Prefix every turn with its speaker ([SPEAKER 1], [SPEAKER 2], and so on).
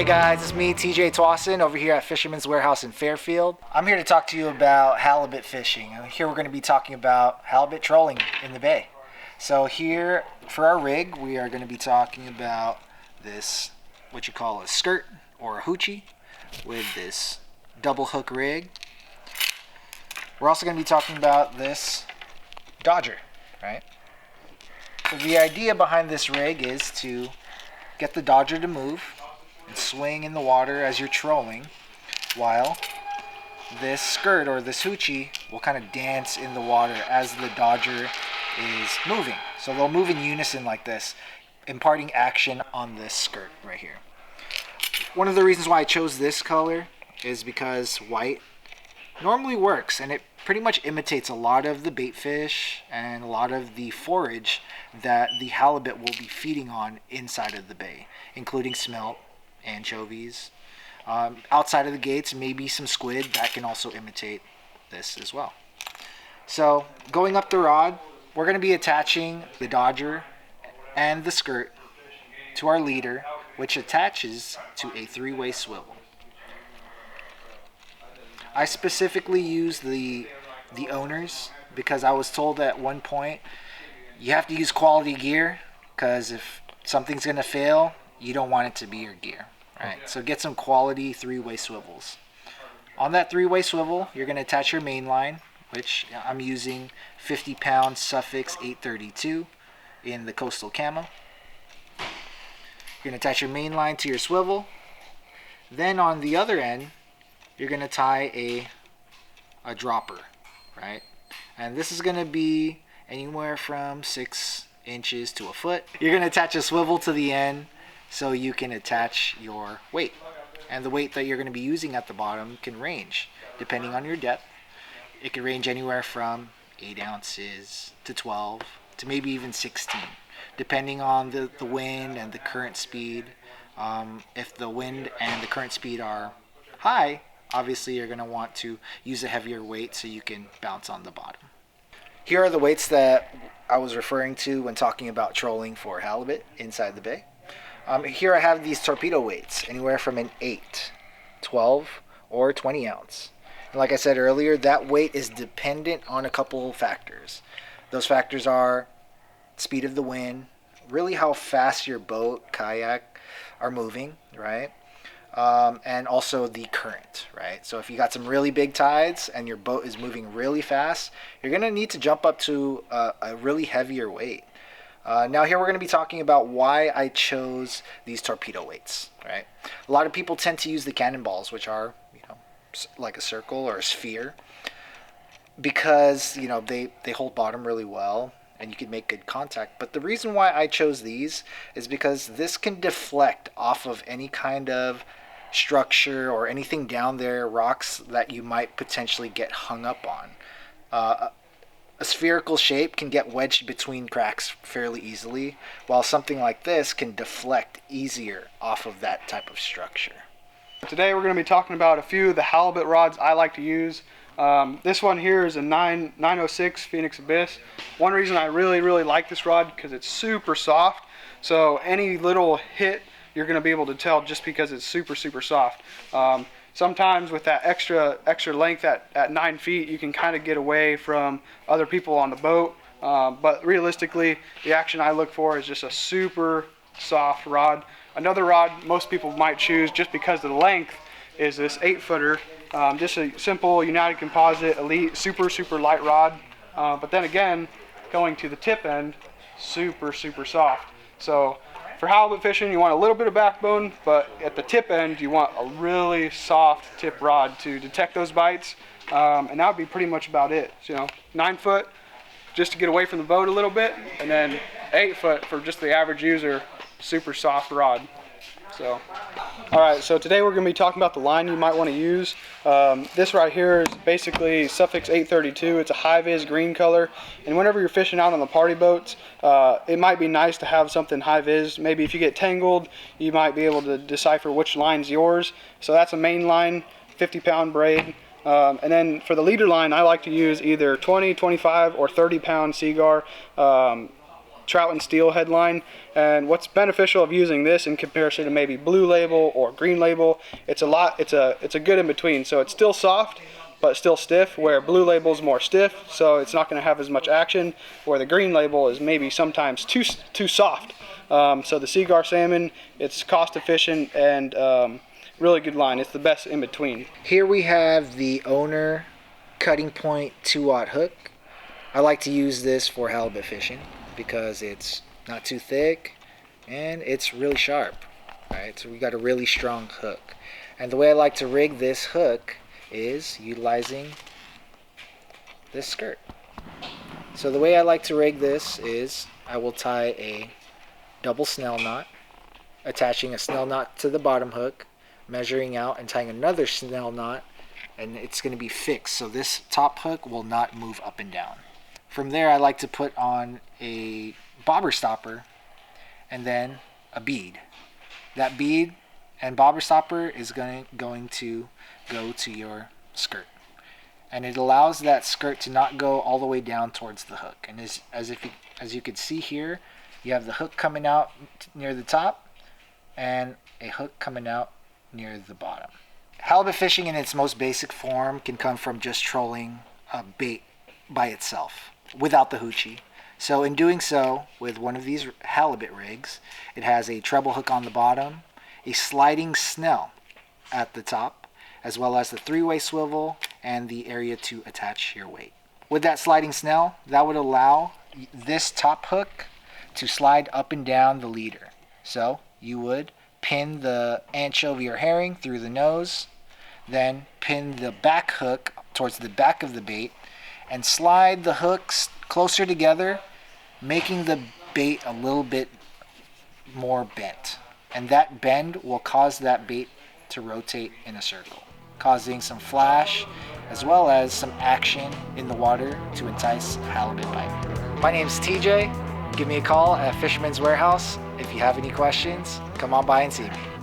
[SPEAKER 1] guys, it's me, TJ Tauson, over here at Fisherman's Warehouse in Fairfield. I'm here to talk to you about halibut fishing. Here we're going to be talking about halibut trolling in the bay. So here, for our rig, we are going to be talking about this, what you call a skirt or a hoochie, with this double hook rig. We're also going to be talking about this dodger, right? So the idea behind this rig is to get the dodger to move and swing in the water as you're trolling, while this skirt or this hoochie will kind of dance in the water as the dodger is moving. So they'll move in unison like this, imparting action on this skirt right here. One of the reasons why I chose this color is because white normally works, and it pretty much imitates a lot of the bait fish and a lot of the forage that the halibut will be feeding on inside of the bay, including smelt, anchovies. Outside of the gates, maybe some squid that can also imitate this as well. So going up the rod, we're going to be attaching the dodger and the skirt to our leader, which attaches to a three-way swivel. I specifically use the owners because I was told at one point you have to use quality gear, because if something's going to fail, you don't want it to be your gear, right? So get some quality three-way swivels. On that three-way swivel, you're going to attach your main line, which I'm using 50-pound Suffix 832 in the coastal camo. You're going to attach your main line to your swivel. Then on the other end, you're going to tie a dropper, right? And this is going to be anywhere from 6 inches to a foot. You're going to attach a swivel to the end so you can attach your weight. And the weight that you're going to be using at the bottom can range depending on your depth. It can range anywhere from 8 ounces to 12 to maybe even 16, depending on the wind and the current speed. If the wind and the current speed are high, obviously you're going to want to use a heavier weight so you can bounce on the bottom. Here are the weights that I was referring to when talking about trolling for halibut inside the bay. Here I have these torpedo weights, anywhere from an 8, 12, or 20 ounce. And like I said earlier, that weight is dependent on a couple factors. Those factors are speed of the wind, really how fast your boat, kayak are moving, right? And also the current, right? So if you got some really big tides and your boat is moving really fast, you're going to need to jump up to a really heavier weight. Now here we're going to be talking about why I chose these torpedo weights, right? A lot of people tend to use the cannonballs, which are, like a circle or a sphere, because, they hold bottom really well and you can make good contact. But the reason why I chose these is because this can deflect off of any kind of structure or anything down there, rocks that you might potentially get hung up on. A spherical shape can get wedged between cracks fairly easily, while something like this can deflect easier off of that type of structure.
[SPEAKER 2] Today we're going to be talking about a few of the halibut rods I like to use. This one here is a 906 Phoenix Abyss. One reason I really like this rod, because it's super soft, so any little hit you're going to be able to tell just because it's super soft. Sometimes with that extra length at 9 feet, you can kind of get away from other people on the boat, but realistically the action I look for is just a super soft rod. Another rod most people might choose just because of the length is this 8-footer, just a simple United Composite Elite super light rod, but then again, going to the tip end, super soft. So for halibut fishing, you want a little bit of backbone, but at the tip end, you want a really soft tip rod to detect those bites, and that would be pretty much about it. So, 9 foot just to get away from the boat a little bit, and then 8 foot for just the average user, super soft rod. So, alright, so today we're going to be talking about the line you might want to use. This right here is basically Suffix 832. It's a high-vis green color, and whenever you're fishing out on the party boats, it might be nice to have something high-vis. Maybe if you get tangled, you might be able to decipher which line's yours. So that's a main line, 50-pound braid. And then for the leader line, I like to use either 20, 25, or 30-pound Seagar. trout and steel headline. And what's beneficial of using this in comparison to maybe blue label or green label, it's a good in between. So it's still soft but still stiff, where blue label is more stiff, so it's not going to have as much action, where the green label is maybe sometimes too soft. So the Seaguar salmon, it's cost efficient and really good line. It's the best in between.
[SPEAKER 1] Here we have the Owner cutting point 2/0 hook. I like to use this for halibut fishing because it's not too thick and it's really sharp. Right, so we got a really strong hook. And the way I like to rig this hook is utilizing this skirt. So the way I like to rig this is I will tie a double snell knot, attaching a snell knot to the bottom hook, measuring out and tying another snell knot, and it's going to be fixed so this top hook will not move up and down. From there, I like to put on a bobber stopper and then a bead. That bead and bobber stopper is going to go to your skirt, and it allows that skirt to not go all the way down towards the hook. And as you can see here, you have the hook coming out near the top and a hook coming out near the bottom. Halibut fishing in its most basic form can come from just trolling a bait by itself without the hoochie. So in doing so with one of these halibut rigs, it has a treble hook on the bottom, a sliding snell at the top, as well as the 3-way swivel and the area to attach your weight. With that sliding snell, that would allow this top hook to slide up and down the leader. So you would pin the anchovy or herring through the nose, then pin the back hook towards the back of the bait, and slide the hooks closer together, making the bait a little bit more bent. And that bend will cause that bait to rotate in a circle, causing some flash as well as some action in the water to entice halibut bite. My name's TJ. Give me a call at Fisherman's Warehouse. If you have any questions, come on by and see me.